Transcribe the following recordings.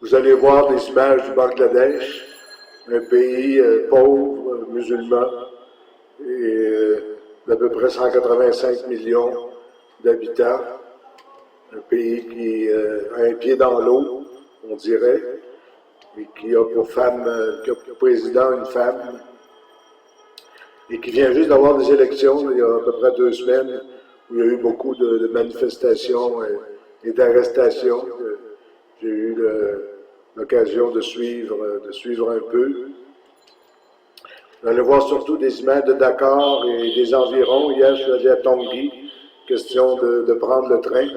Vous allez voir des images du Bangladesh, un pays pauvre, musulman, et d'à peu près 185 millions d'habitants. Un pays qui a un pied dans l'eau, on dirait, et qui a pour femme, qui a pour président une femme, et qui vient juste d'avoir des élections il y a à peu près 2 semaines, où il y a eu beaucoup de manifestations et d'arrestations. J'ai eu l'occasion de suivre un peu. Vous allez voir surtout des images de Dakar et des environs. Hier, je suis allé à Tongi, question de prendre le train.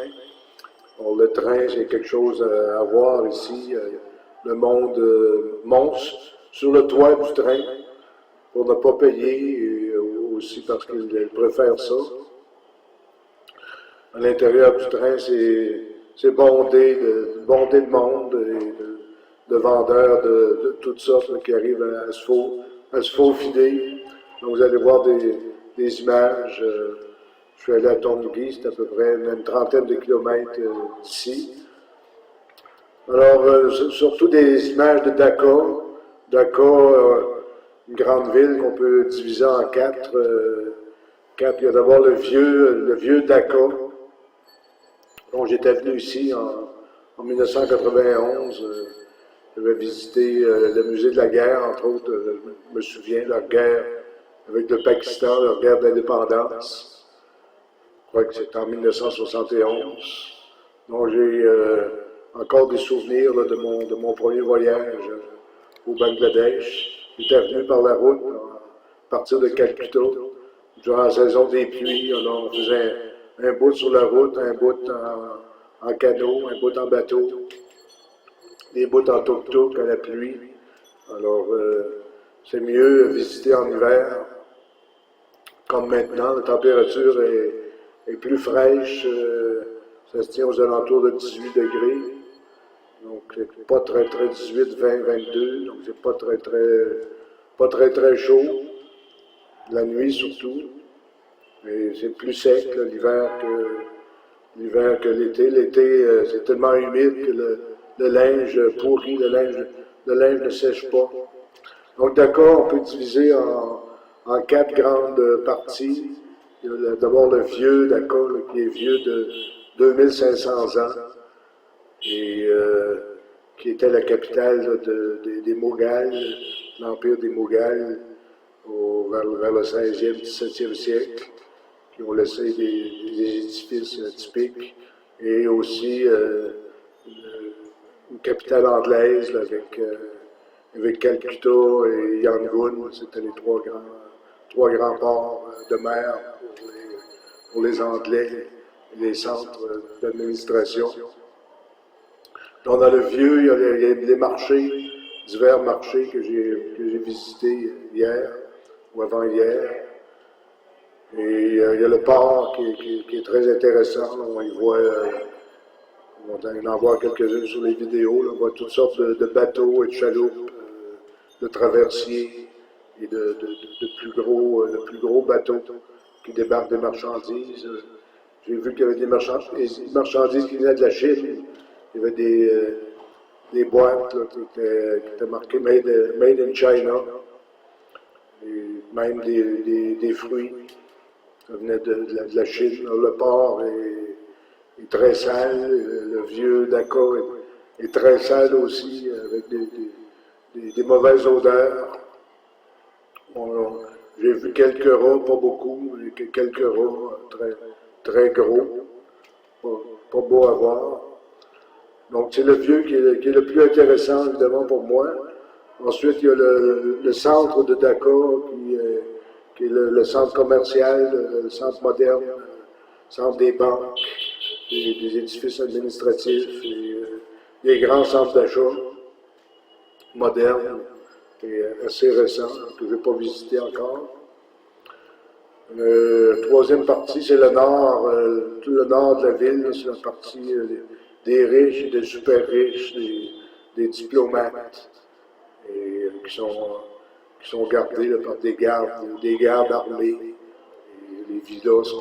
Bon, le train, c'est quelque chose à voir ici. Le monde monte sur le toit du train pour ne pas payer, et aussi parce qu'ils préfèrent ça. À l'intérieur du train, c'est bondé de monde et de vendeurs de toutes sortes qui arrivent à se faufiler. Donc, vous allez voir des images. Je suis allé à Tongi, c'est à peu près une trentaine de kilomètres d'ici. Alors, surtout des images de Dhaka. Dhaka, une grande ville qu'on peut diviser en quatre. Il y a d'abord le vieux Dhaka. Donc, j'étais venu ici en 1991. J'avais visité le musée de la guerre, entre autres. Je me souviens, leur guerre avec le Pakistan, leur guerre d'indépendance. Je crois que c'était en 1971. Donc, j'ai encore des souvenirs là, de mon premier voyage au Bangladesh. J'étais venu par la route, à partir de Calcutta, durant la saison des pluies. Alors, on faisait un bout sur la route, un bout en canot, un bout en bateau, des bouts en tuk-tuk à la pluie. Alors, c'est mieux visiter en hiver. Comme maintenant, la température est plus fraîche. Ça se tient aux alentours de 18 degrés. Donc, c'est pas très 18, 20, 22. Donc, c'est pas très chaud. La nuit surtout. Mais c'est plus sec l'hiver que l'été. L'été, c'est tellement humide que le linge pourrit, le linge ne sèche pas. Donc, d'accord, on peut diviser en 4 grandes parties. Il y a d'abord le vieux Dhaka, qui est vieux de 2500 ans, et qui était la capitale des Moghals, l'empire des Moghals, vers le 16e, 17e siècle, qui ont laissé des édifices typiques, et aussi une capitale anglaise là, avec Calcutta et Yangon. C'était les trois grands ports de mer pour les Anglais et les centres d'administration. Donc, dans le vieux, il y a les marchés, divers marchés que j'ai visités hier ou avant-hier. Et il y a le port qui est très intéressant. Là, on y voit, on en voit quelques-unes sur les vidéos. Là, on voit toutes sortes de bateaux et de chaloupes, de traversiers et de plus gros bateaux qui débarquent des marchandises. J'ai vu qu'il y avait des marchandises qui venaient de la Chine. Il y avait des boîtes là, qui étaient marquées Made in China. Et même des fruits. Ça venait de la Chine. Le port est très sale. Le vieux Dhaka est très sale aussi, avec des mauvaises odeurs. J'ai vu quelques rats, pas beaucoup, mais quelques rats très gros. Pas beau à voir. Donc, c'est le vieux qui est le plus intéressant, évidemment, pour moi. Ensuite, il y a le centre de Dhaka, qui est le centre commercial, le centre moderne, le centre des banques, des édifices administratifs, et des grands centres d'achat modernes et assez récents, que je n'ai pas visité encore. Troisième partie, c'est le nord, tout le nord de la ville, c'est la partie des riches et des super riches, des diplomates, et qui sont gardés là, par des gardes armés. Et les villas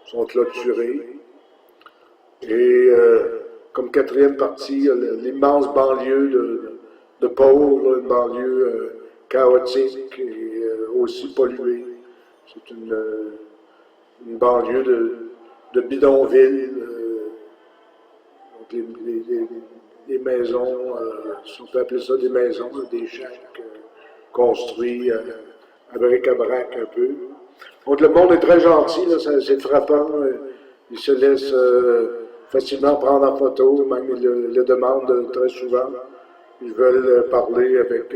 sont clôturées. Et comme quatrième partie, l'immense banlieue de Pau, une banlieue chaotique et aussi polluée. C'est une banlieue de bidonvilles. Donc les maisons, si on peut appeler ça des maisons, des chacs construits à bric-à-brac un peu. Donc le monde est très gentil, c'est frappant. Ils se laissent facilement prendre en photo, même ils le demandent très souvent. Ils veulent parler avec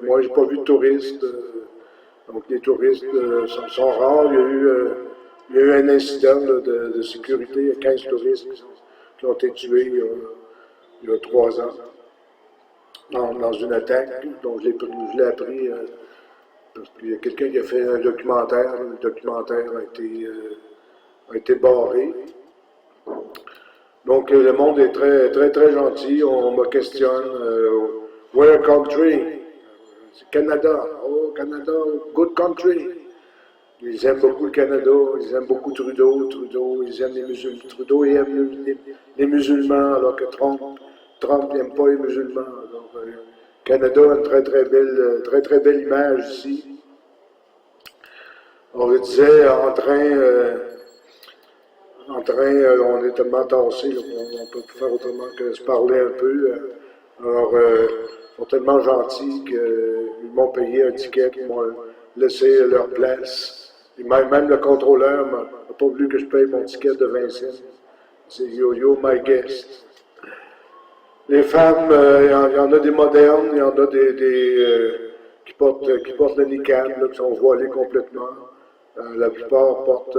moi. J'ai pas vu de touristes. Donc les touristes sont rares. Il y a eu un incident de sécurité. Il y a 15 touristes qui ont été tués il y a 3 ans dans une attaque. Donc je l'ai appris parce qu'il y a quelqu'un qui a fait un documentaire. Le documentaire a été barré. Donc le monde est très, très, très gentil. On me questionne. Where country? C'est Canada. Oh, Canada, good country. Ils aiment beaucoup le Canada, ils aiment beaucoup Trudeau, ils aiment les musulmans. Trudeau aime les musulmans, alors que Trump n'aime pas les musulmans. Donc, Canada a une très, très belle image ici. On le disait, on est tellement tassés, on ne peut pas faire autrement que se parler un peu. Alors, ils sont tellement gentils qu'ils m'ont payé un ticket, ils m'ont laissé leur place. Et même le contrôleur n'a pas voulu que je paye mon ticket de 20 cents. C'est yo, my guest. Les femmes, il y en a des modernes, il y en a qui portent le niqab, là, qui sont voilées complètement. La plupart portent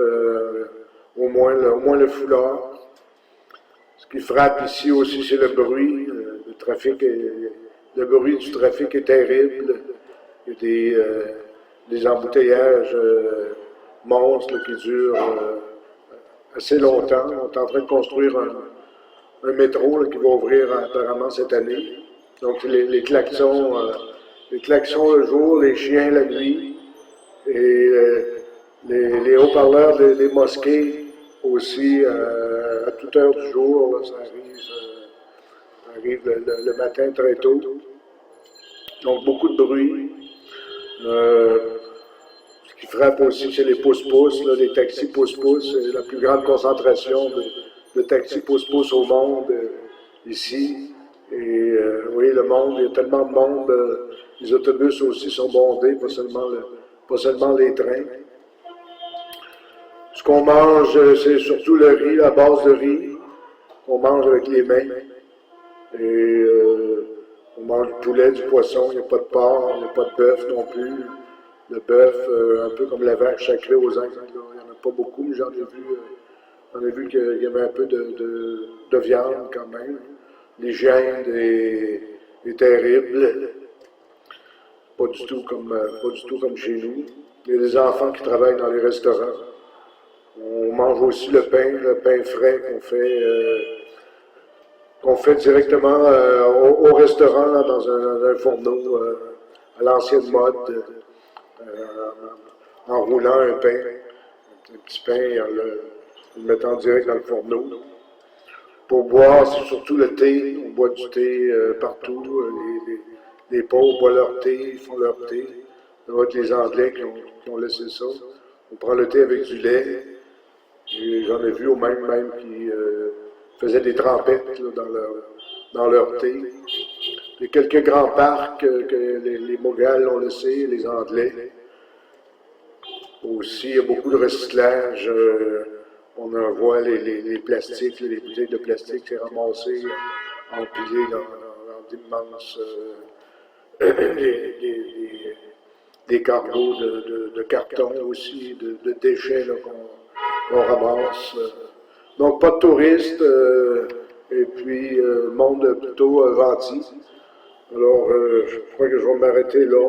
au moins le foulard. Ce qui frappe ici aussi, c'est le bruit. Le bruit du trafic est terrible. Il y a des embouteillages monstres qui durent assez longtemps. On est en train de construire un métro qui va ouvrir apparemment cette année. Donc les klaxons le jour, les chiens la nuit, et les haut-parleurs des mosquées aussi à toute heure du jour. Là, ça arrive le matin très tôt. Donc beaucoup de bruit. Ce qui frappe aussi, c'est les pousse-pousse, les taxis pousse-pousse. C'est la plus grande concentration de taxis pousse-pousse au monde ici. Et oui, le monde, il y a tellement de monde. Les autobus aussi sont bondés, pas seulement les trains. Ce qu'on mange, c'est surtout le riz, la base de riz, qu'on mange avec les mains. Et on mange du poulet, du poisson, il n'y a pas de porc, il n'y a pas de bœuf non plus. Le bœuf, un peu comme la vache sacrée aux Indes, il n'y en a pas beaucoup, mais j'en ai vu qu'il y avait un peu de viande quand même. L'hygiène est terrible, pas du tout comme chez nous. Il y a des enfants qui travaillent dans les restaurants. On mange aussi le pain frais qu'on fait directement au restaurant, là, dans un fourneau à l'ancienne mode, en roulant un pain, un petit pain, en le mettant direct dans le fourneau. Pour boire, c'est surtout le thé. On boit du thé partout. Les pauvres boivent leur thé, ils font leur thé. Ça va être les Anglais qui ont laissé ça. On prend le thé avec du lait. J'en ai vu au même qui faisaient des trempettes là, dans leur thé. Il y a quelques grands parcs que les Mogals ont laissés, les Anglais. Aussi, il y a beaucoup de recyclage. On en voit les plastiques, les bouteilles de plastique, c'est ramassé, empilé dans d'immenses des cargos de carton aussi, de déchets qu'on ramasse. Donc, pas de touristes, et puis monde plutôt ventis. Alors, je crois que je vais m'arrêter là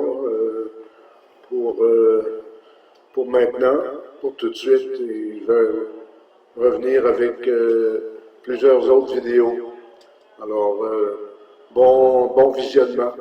pour maintenant, pour tout de suite, et je vais revenir avec plusieurs autres vidéos. Alors, bon visionnement.